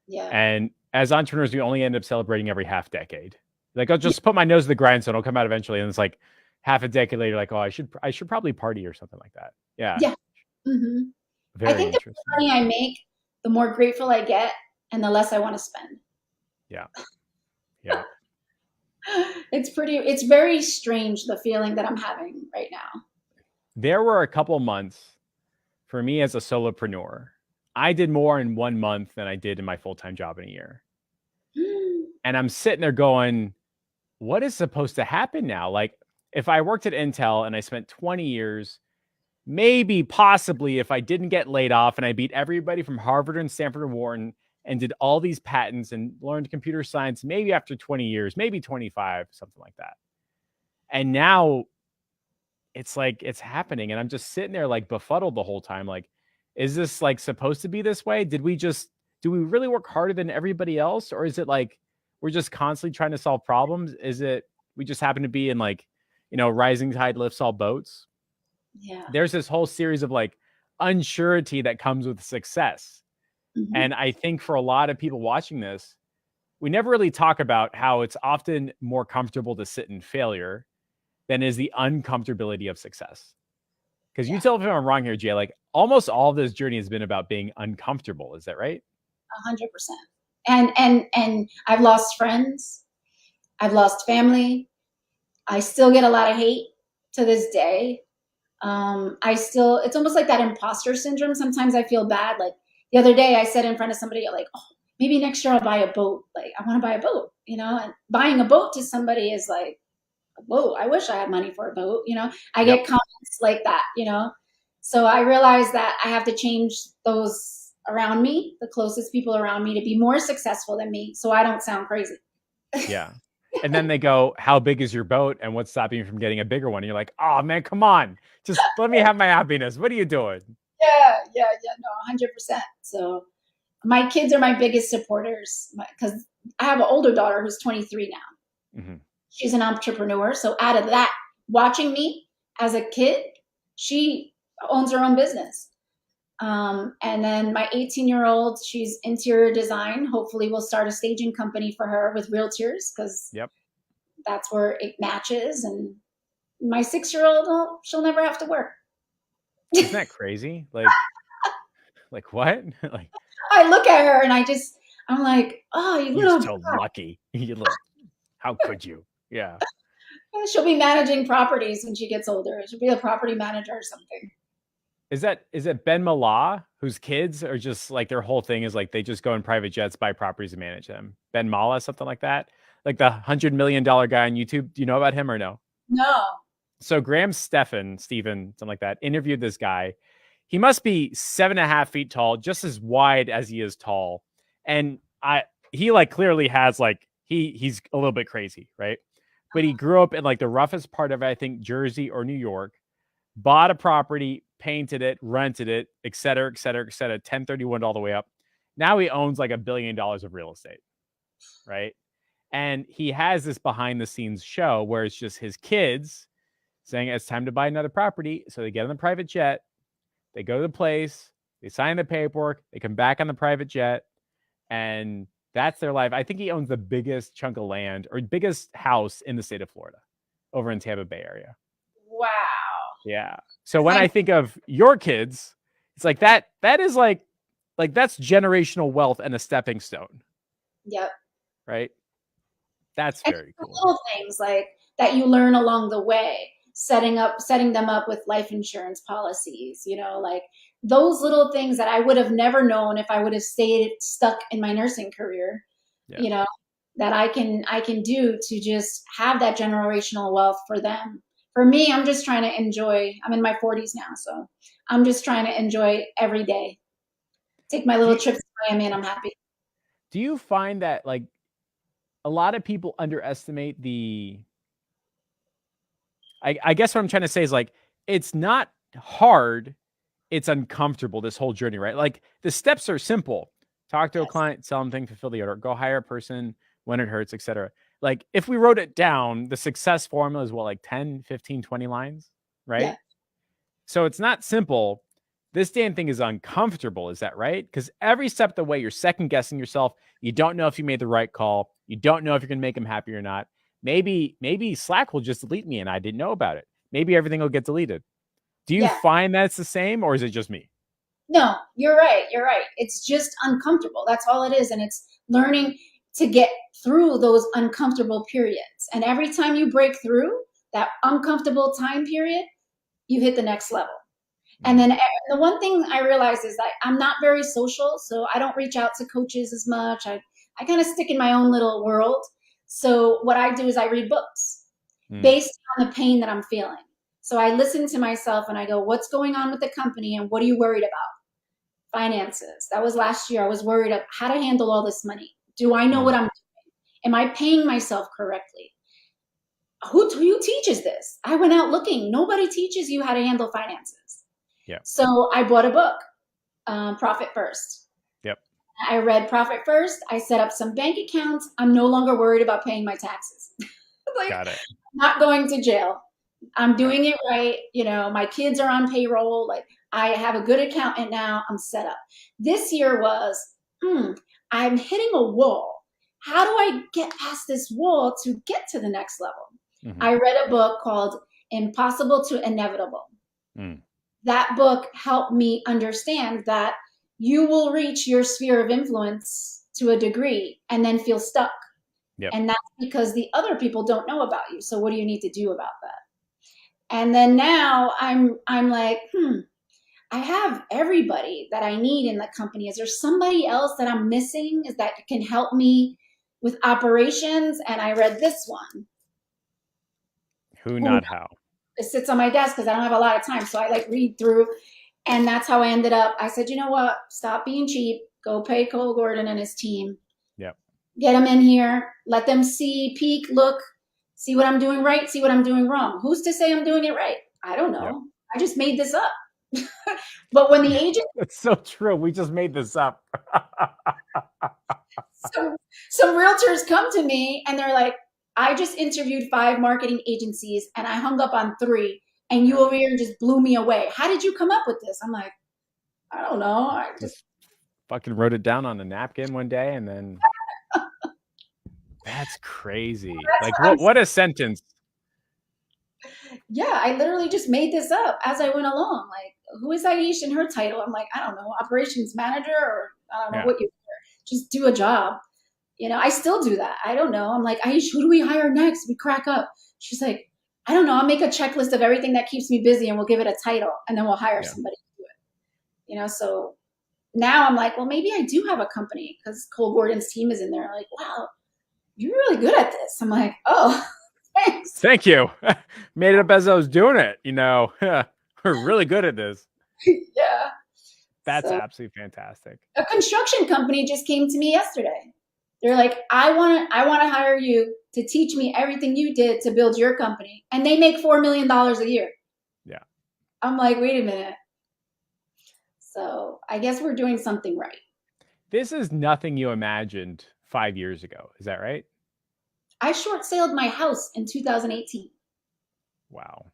Yeah.
And as entrepreneurs, we only end up celebrating every half decade. I'll just put my nose to the grindstone. It'll come out eventually. And it's half a decade later, oh, I should probably party or something like that. Yeah.
Yeah. Mm-hmm.
Very
I think
interesting.
The more money I make, the more grateful I get and the less I want to spend.
Yeah. Yeah.
It's very strange, the feeling that I'm having right now.
There were a couple months for me as a solopreneur. I did more in 1 month than I did in my full-time job in a year. And I'm sitting there going, what is supposed to happen now? If I worked at Intel and I spent 20 years, maybe possibly if I didn't get laid off and I beat everybody from Harvard and Stanford and Wharton and did all these patents and learned computer science, maybe after 20 years, maybe 25, something like that. And now it's it's happening. And I'm just sitting there befuddled the whole time. Is this supposed to be this way? Do we really work harder than everybody else? Or is it we're just constantly trying to solve problems? Is it, we just happen to be in rising tide lifts all boats?
Yeah.
There's this whole series of unsurety that comes with success. Mm-hmm. And I think for a lot of people watching this, we never really talk about how it's often more comfortable to sit in failure than is the uncomfortability of success. Because you tell me if I'm wrong here, Jay, almost all of this journey has been about being uncomfortable. Is that right?
100%. And I've lost friends. I've lost family. I still get a lot of hate to this day. It's almost like that imposter syndrome. Sometimes I feel bad. The other day I said in front of somebody, oh, maybe next year I'll buy a boat. I want to buy a boat, and buying a boat to somebody is whoa, I wish I had money for a boat. I get comments like that, So I realized that I have to change those around me, the closest people around me, to be more successful than me, so I don't sound crazy.
Yeah. And then they go, how big is your boat? And what's stopping you from getting a bigger one? And you're like, oh man, come on. Just let me have my happiness. What are you doing?
Yeah. No, 100%. So my kids are my biggest supporters because I have an older daughter who's 23 now. Mm-hmm. She's an entrepreneur. So out of that, watching me as a kid, she owns her own business. And then my 18-year-old, she's interior design. Hopefully we'll start a staging company for her with realtors because that's where it matches. And my 6-year-old, she'll never have to work.
Isn't that crazy? What?
I look at her and I'm like, oh,
you're so lucky. How could you? Yeah.
She'll be managing properties when she gets older. She'll be a property manager or something.
Is it Ben Mallah, whose kids are just their whole thing is they just go in private jets, buy properties and manage them? Ben Mallah, something like that? The $100 million guy on YouTube. Do you know about him or no?
No.
So Graham Stephan, something like that, interviewed this guy. he must be 7.5 feet tall, just as wide as he is tall. And he like clearly has like, he's a little bit crazy, right? But he grew up in like the roughest part of, I think, Jersey or New York, bought a property, painted it, rented it, et cetera, et cetera, et cetera, 1031 all the way up. Now he owns like $1 billion of real estate, right? And he has this behind the scenes show where it's just his kids saying it's time to buy another property. So they get on the private jet, they go to the place, they sign the paperwork, they come back on the private jet, and that's their life. I think he owns the biggest chunk of land or biggest house in the state of Florida over in Tampa Bay area.
Wow.
Yeah. So when I think of your kids, it's like that is like that's generational wealth and a stepping stone.
Yep.
Right. That's very cool.
Little things like that you learn along the way, setting them up with life insurance policies, like those little things that I would have never known if I would have stayed stuck in my nursing career, that I can do to just have that generational wealth for them. For me, I'm just trying to enjoy. I'm in my 40s now, so I'm just trying to enjoy every day. Take my little trips to Miami, and I'm happy.
Do you find that like a lot of people underestimate the? I guess what I'm trying to say is like it's not hard, it's uncomfortable. This whole journey, right? Like the steps are simple. Talk to a client, sell them things, fulfill the order, go hire a person when it hurts, etc. Like if we wrote it down, the success formula is what, like 10, 15, 20 lines, right? Yeah. So it's not simple. This damn thing is uncomfortable. Is that right? Because every step of the way, you're second guessing yourself. You don't know if you made the right call. You don't know if you're going to make them happy or not. Maybe Slack will just delete me and I didn't know about it. Maybe everything will get deleted. Do you find that it's the same, or is it just me?
No, you're right. You're right. It's just uncomfortable. That's all it is. And it's learning to get through those uncomfortable periods. And every time you break through that uncomfortable time period, you hit the next level. And then the one thing I realized is that I'm not very social, so I don't reach out to coaches as much. I kind of stick in my own little world. So what I do is I read books based on the pain that I'm feeling. So I listen to myself and I go, what's going on with the company and what are you worried about? Finances. That was last year. I was worried of how to handle all this money. Do I know what I'm doing? Am I paying myself correctly? Who teaches this? I went out looking. Nobody teaches you how to handle finances.
Yeah.
So I bought a book, Profit First.
Yep.
I read Profit First. I set up some bank accounts. I'm no longer worried about paying my taxes.
Got it.
I'm not going to jail. I'm doing it right. My kids are on payroll. Like I have a good accountant now. I'm set up. This year was, I'm hitting a wall. How do I get past this wall to get to the next level? Mm-hmm. I read a book called Impossible to Inevitable. That book helped me understand that you will reach your sphere of influence to a degree and then feel stuck. Yep. And that's because the other people don't know about you. So what do you need to do about that? And then now I'm like, I have everybody that I need in the company. Is there somebody else that I'm missing that can help me with operations? And I read this one.
Who, not how.
It sits on my desk because I don't have a lot of time. So I read through, and that's how I ended up. I said, you know what? Stop being cheap. Go pay Cole Gordon and his team.
Yep. Get
them in here. Let them see, peek, look, see what I'm doing right, see what I'm doing wrong. Who's to say I'm doing it right? I don't know. Yep. I just made this up. But when the agent...
It's so true. We just made this up.
Some realtors come to me and they're like, I just interviewed 5 marketing agencies and I hung up on 3 and you over here just blew me away. How did you come up with this? I'm like, I don't know. I just
fucking wrote it down on a napkin one day and then that's crazy. What a sentence.
Yeah, I literally just made this up as I went along. Like, who is Aish in her title? I'm like, I don't know, operations manager, or I don't know what you just do a job. I still do that. I don't know. I'm like, Aish, who do we hire next? We crack up. She's like, I don't know. I'll make a checklist of everything that keeps me busy and we'll give it a title and then we'll hire somebody to do it. So now I'm like, well, maybe I do have a company because Cole Gordon's team is in there. Like, wow, you're really good at this. I'm like, oh, thanks.
Thank you. Made it up as I was doing it. We're really good at this.
Yeah.
That's
So
absolutely fantastic.
a construction company just came to me yesterday. They're like, I want to hire you to teach me everything you did to build your company. And they make $4 million a year.
Yeah.
I'm like, wait a minute. So I guess we're doing something right.
This is nothing you imagined 5 years ago. Is that right?
I short sailed my house in 2018.
Wow.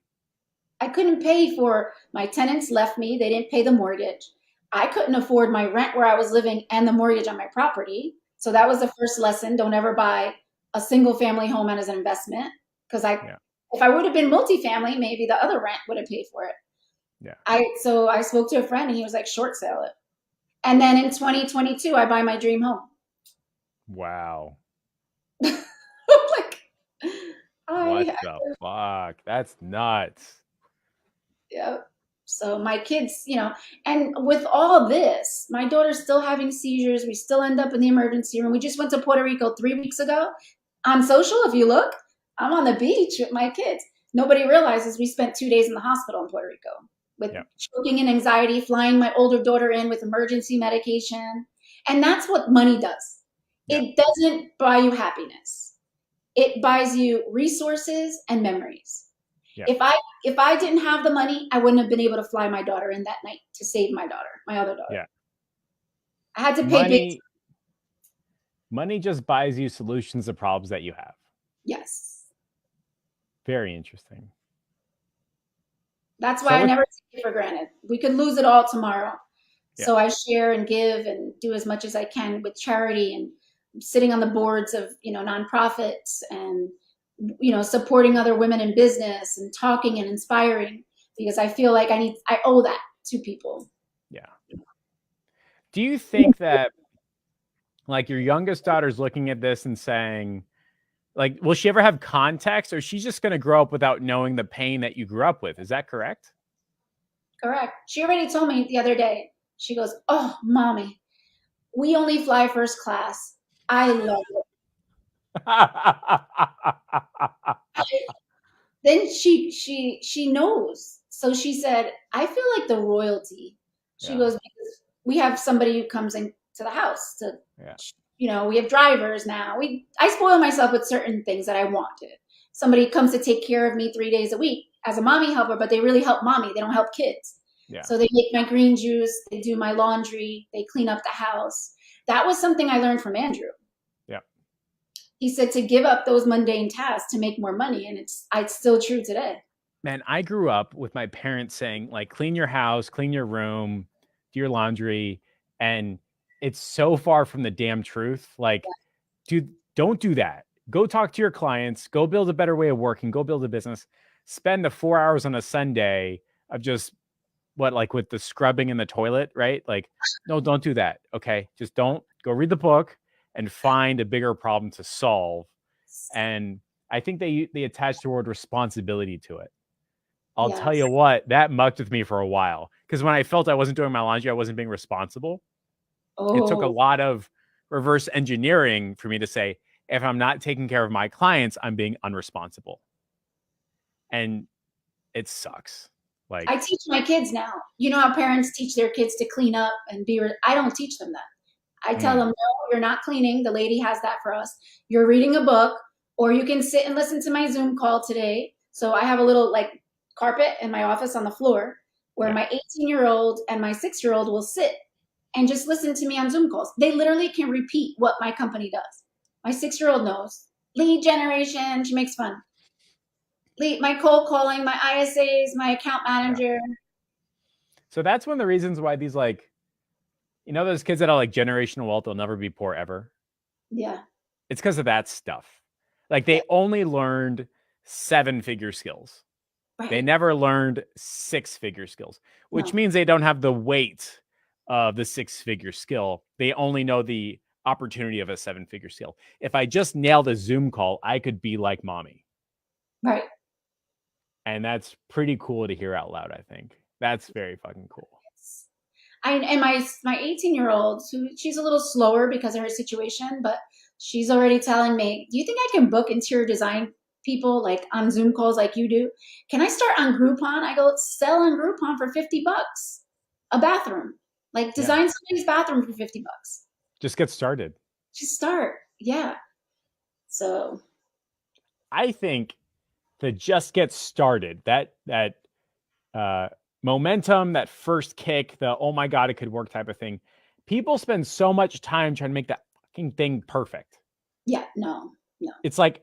I couldn't pay for my tenants left me. They didn't pay the mortgage. I couldn't afford my rent where I was living and the mortgage on my property. So that was the first lesson. Don't ever buy a single family home as an investment. Because
Yeah.
if I would have been multifamily, maybe the other rent would have paid for it.
Yeah.
So I spoke to a friend and he was like, short sale it. And then in 2022, I buy my dream home.
Wow.
Like,
What the fuck? That's nuts.
Yeah. So my kids, and with all this, my daughter's still having seizures. We still end up in the emergency room. We just went to Puerto Rico 3 weeks ago. On social, if you look, I'm on the beach with my kids. Nobody realizes we spent 2 days in the hospital in Puerto Rico with choking and anxiety, flying my older daughter in with emergency medication. And that's what money does.
Yeah.
It doesn't buy you happiness. It buys you resources and memories.
Yeah.
If I didn't have the money, I wouldn't have been able to fly my daughter in that night to save my daughter, my other daughter.
Yeah.
I had to pay big.
Money just buys you solutions to problems that you have.
Yes.
Very interesting.
That's why I never take it for granted. We could lose it all tomorrow. Yeah. So I share and give and do as much as I can with charity and sitting on the boards of, nonprofits and, supporting other women in business and talking and inspiring, because I feel like I owe that to people.
Yeah. Do you think that like your youngest daughter's looking at this and saying, like, will she ever have context, or she's just going to grow up without knowing the pain that you grew up with? Is that correct?
Correct. She already told me the other day. She goes, "Oh, mommy, we only fly first class. I love it." Then she knows. So she said, "I feel like the royalty." She goes, "Because we have somebody who comes into the house to, we have drivers now. I spoil myself with certain things that I wanted. Somebody comes to take care of me 3 days a week as a mommy helper, but they really help mommy. They don't help kids. Yeah. So they make my green juice. They do my laundry. They clean up the house." That was something I learned from Andrew.
Yeah.
He said to give up those mundane tasks to make more money. And it's still true today.
Man, I grew up with my parents saying, like, clean your house, clean your room, do your laundry. And it's so far from the damn truth. Like, dude, don't do that. Go talk to your clients. Go build a better way of working. Go build a business. Spend the 4 hours on a Sunday of just with the scrubbing in the toilet, right? Like, no, don't do that. Okay. Just don't. Go read the book and find a bigger problem to solve. And I think they attach the word responsibility to it. I'll tell you what, that mucked with me for a while. Because when I felt I wasn't doing my laundry, I wasn't being responsible. It took a lot of reverse engineering for me to say, if I'm not taking care of my clients, I'm being unresponsible. And it sucks. Like,
I teach my kids now. You know how parents teach their kids to clean up and I don't teach them that. I tell them, no, you're not cleaning. The lady has that for us. You're reading a book, or you can sit and listen to my Zoom call today. So I have a little carpet in my office on the floor where my 18-year-old and my 6-year-old will sit and just listen to me on Zoom calls. They literally can repeat what my company does. My 6-year-old knows. Lead generation, she makes fun. My cold calling, my ISAs, my account manager.
Yeah. So that's one of the reasons why these those kids that are generational wealth, they'll never be poor ever.
Yeah.
It's because of that stuff. Like, they only learned 7-figure skills. Right. They never learned 6-figure skills, which means they don't have the weight of the 6-figure skill. They only know the opportunity of a 7-figure skill. If I just nailed a Zoom call, I could be like mommy.
Right.
And that's pretty cool to hear out loud, I think. That's very fucking cool.
And my 18-year-old, she's a little slower because of her situation, but she's already telling me, "Do you think I can book interior design people on Zoom calls like you do? Can I start on Groupon?" I go, "Sell on Groupon for $50 a bathroom." Like design somebody's bathroom for $50.
Just get started.
Just start. Yeah. So
I think to just get started, that momentum, that first kick, the oh my god, it could work type of thing. People spend so much time trying to make that fucking thing perfect.
yeah, no.
It's like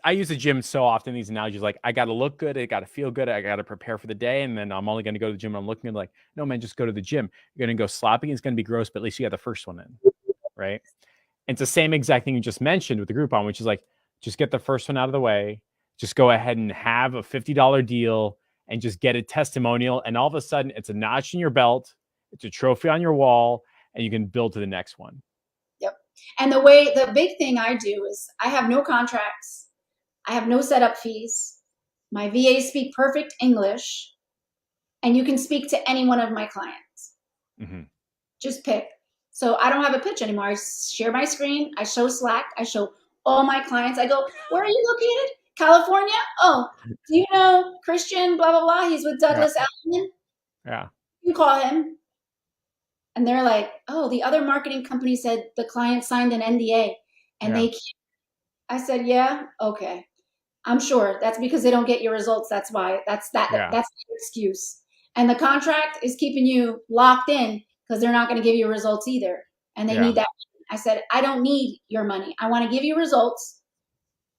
I use the gym so often, these analogies, like I gotta look good, I gotta feel good, I gotta prepare for the day, and then I'm only gonna go to the gym. I'm looking at like, no man, just go to the gym. You're gonna go sloppy, it's gonna be gross, but at least you got the first one in, right? And it's the same exact thing you just mentioned with the Groupon, which is like, just get the first one out of the way, just go ahead and have a $50 deal and just get a testimonial, and all of a sudden it's a notch in your belt, it's a trophy on your wall, and you can build to the next one.
Yep. And the big thing I do is I have no contracts. I have no setup fees. My VAs speak perfect English, and you can speak to any one of my clients.
Mm-hmm.
Just pick. So I don't have a pitch anymore. I share my screen. I show Slack. I show all my clients. I go, where are you located? California? Oh, do you know Christian, blah, blah, blah? He's with Douglas Elliman.
Yeah.
You call him. And they're like, oh, the other marketing company said the client signed an NDA and they can't. I said, yeah, okay. I'm sure that's because they don't get your results. That's why. That's the excuse. And the contract is keeping you locked in because they're not going to give you results either. And they need that. I said, I don't need your money. I want to give you results.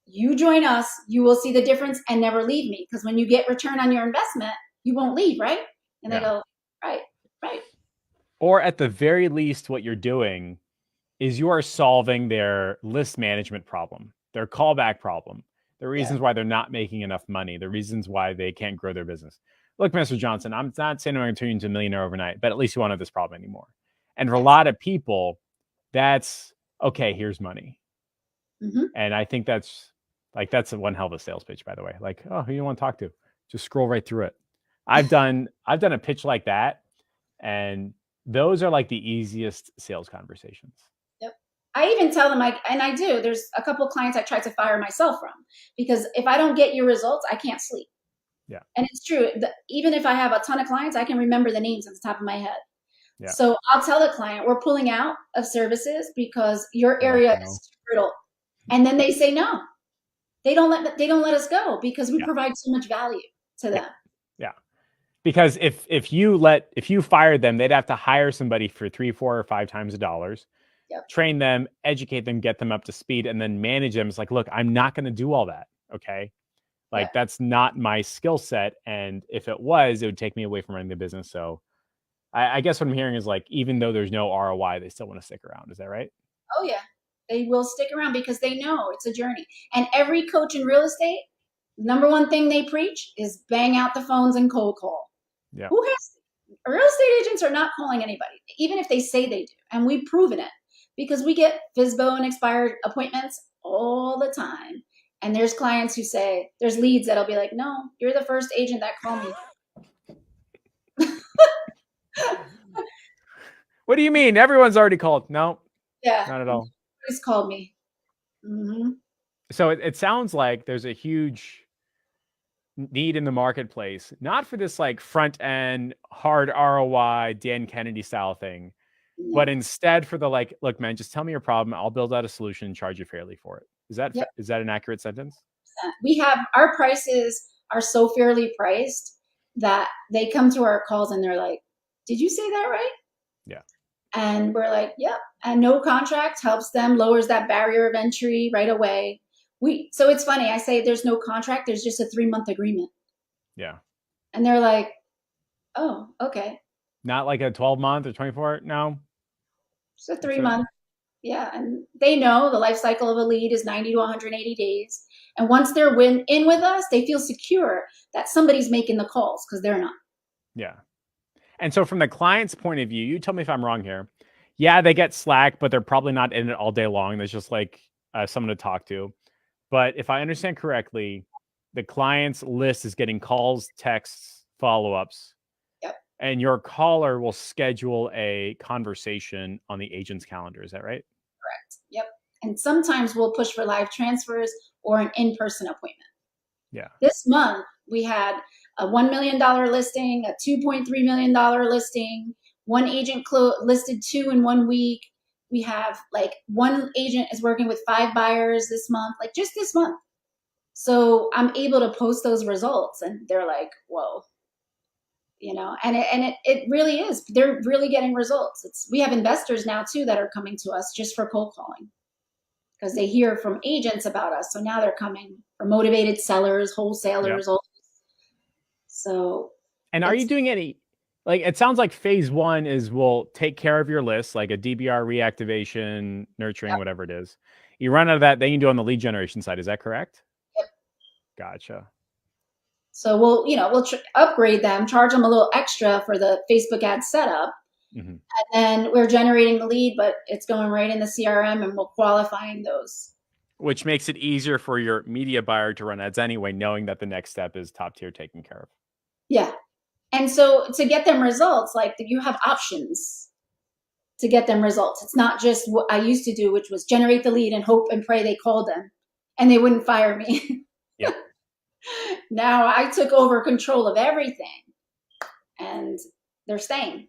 You join us, you will see the difference and never leave me. Because when you get return on your investment, you won't leave, right? And they go, right.
Or at the very least, what you're doing is you are solving their list management problem, their callback problem, the reasons why they're not making enough money, the reasons why they can't grow their business. Look, Mr. Johnson, I'm not saying I'm going to turn you into a millionaire overnight, but at least you won't have this problem anymore. And for a lot of people, that's okay, here's money.
Mm-hmm.
And I think that's one hell of a sales pitch, by the way. Like, oh, who do you want to talk to? Just scroll right through it. I've done a pitch like that, and those are like the easiest sales conversations.
Yep. I even tell them, I do. There's a couple of clients I tried to fire myself from, because if I don't get your results, I can't sleep.
Yeah.
And it's true. Even if I have a ton of clients, I can remember the names at the top of my head.
Yeah.
So I'll tell the client, we're pulling out of services because your area is brittle. And then they say no. They don't let us go because we provide so much value to them.
Yeah. Because if you fired them, they'd have to hire somebody for 3, 4, or 5 times the dollars, train them, educate them, get them up to speed, and then manage them. It's like, look, I'm not going to do all that. Okay. Like that's not my skill set. And if it was, it would take me away from running the business. So I guess what I'm hearing is like, even though there's no ROI, they still want to stick around. Is that right?
Oh yeah. They will stick around because they know it's a journey. And every coach in real estate, number one thing they preach is bang out the phones and cold call.
Yeah.
Real estate agents are not calling anybody, even if they say they do. And we've proven it because we get FSBO and expired appointments all the time. And there's clients who say, there's leads that'll be like, no, you're the first agent that called me.
What do you mean? Everyone's already called. No, not at all.
He's called me. Mm-hmm.
So it sounds like there's a huge need in the marketplace, not for this like front end hard ROI Dan Kennedy style thing, but instead for the like, look, man, just tell me your problem. I'll build out a solution and charge you fairly for it. Is that an accurate sentence?
We have our prices are so fairly priced that they come to our calls and they're like, did you say that right?
Yeah.
And we're like, yep. And no contract helps them, lowers that barrier of entry right away. So it's funny. I say there's no contract. There's just a 3-month agreement.
Yeah.
And they're like, oh, okay.
Not like a 12-month or 24. No.
It's a 3-month. Yeah. And they know the life cycle of a lead is 90 to 180 days. And once they're in with us, they feel secure that somebody's making the calls because they're not.
Yeah. And so from the client's point of view, you tell me if I'm wrong here. Yeah, they get Slack, but they're probably not in it all day long. There's just like someone to talk to. But if I understand correctly, the client's list is getting calls, texts, follow-ups.
Yep.
And your caller will schedule a conversation on the agent's calendar. Is that right?
Correct. Yep. And sometimes we'll push for live transfers or an in-person appointment.
Yeah.
This month, we had a $1 million listing, a $2.3 million listing. One agent listed 2 in 1 week. We have like one agent is working with 5 buyers this month, like just this month. So I'm able to post those results and they're like, whoa, and it really is. They're really getting results. We have investors now too that are coming to us just for cold calling because they hear from agents about us. So now they're coming for motivated sellers, wholesalers.
Yep.
So.
And are you doing any, like, it sounds like phase 1 is we'll take care of your list, like a DBR reactivation, nurturing, whatever it is. You run out of that, then you do on the lead generation side. Is that correct?
Yep.
Gotcha.
So we'll upgrade them, charge them a little extra for the Facebook ad setup. And then we're generating the lead, but it's going right in the CRM and we're qualifying those.
Which makes it easier for your media buyer to run ads anyway, knowing that the next step is top tier taken care of.
Yeah. And so to get them results, like you have options to get them results. It's not just what I used to do, which was generate the lead and hope and pray they called them and they wouldn't fire me.
Yeah.
Now I took over control of everything and they're staying.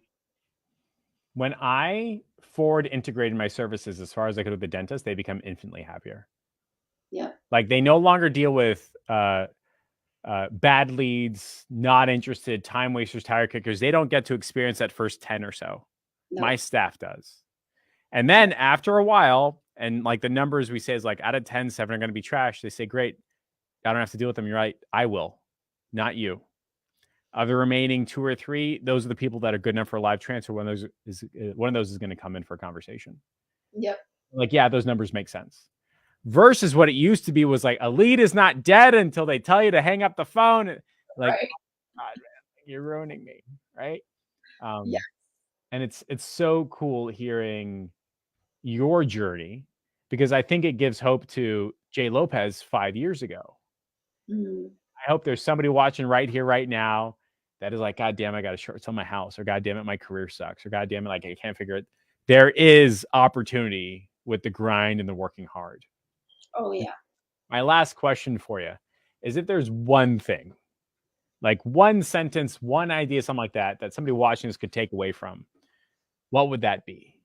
When I forward integrated my services as far as I could with the dentist, they become infinitely happier.
Yeah.
Like they no longer deal with bad leads, not interested, time wasters, tire kickers. They don't get to experience that first 10 or so. No. My staff does. And then after a while, and like the numbers we say is like out of 10, 7 are going to be trash. They say, great, I don't have to deal with them. You're right. I will, not you. Of the remaining 2 or 3, those are the people that are good enough for a live transfer. One of those is going to come in for a conversation.
Yep.
Like, yeah, those numbers make sense. Versus what it used to be was like a lead is not dead until they tell you to hang up the phone. Like, right. God, man, you're ruining me, right?
Yeah.
And it's so cool hearing your journey because I think it gives hope to Jay Lopez 5 years ago. I hope there's somebody watching right here, right now that is like, God damn, I got to short sell my house, or God damn it, my career sucks, or God damn it, like I can't figure it. There is opportunity with the grind and the working hard.
Oh, yeah.
My last question for you is if there's one thing, like one sentence, one idea, something like that, that somebody watching this could take away from, what would that be?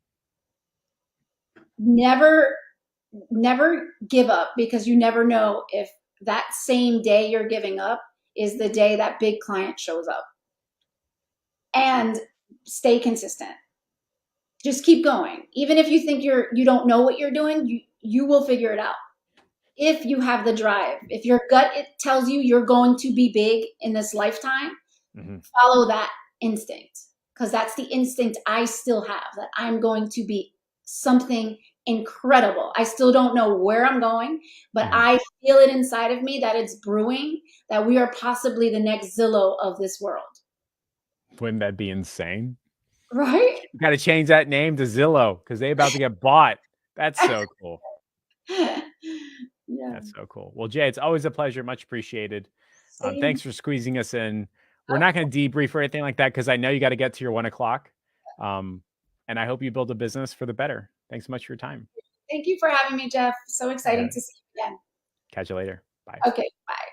Never give up, because you never know if that same day you're giving up is the day that big client shows up. And stay consistent. Just keep going. Even if you think you don't know what you're doing, you will figure it out. If you have the drive, if your gut tells you you're going to be big in this lifetime, follow that instinct, because that's the instinct I still have, that I'm going to be something incredible. I still don't know where I'm going, but I feel it inside of me that it's brewing, that we are possibly the next Zillow of this world.
Wouldn't that be insane?
Right?
You got to change that name to Zillow because they're about to get bought. That's so cool.
Yeah.
That's so cool. Well, Jay, it's always a pleasure. Much appreciated. Thanks for squeezing us in. We're not going to debrief or anything like that because I know you got to get to your 1 o'clock. And I hope you build a business for the better. Thanks so much for your time.
Thank you for having me, Jeff. So exciting to see you again.
Catch you later. Bye.
Okay, bye.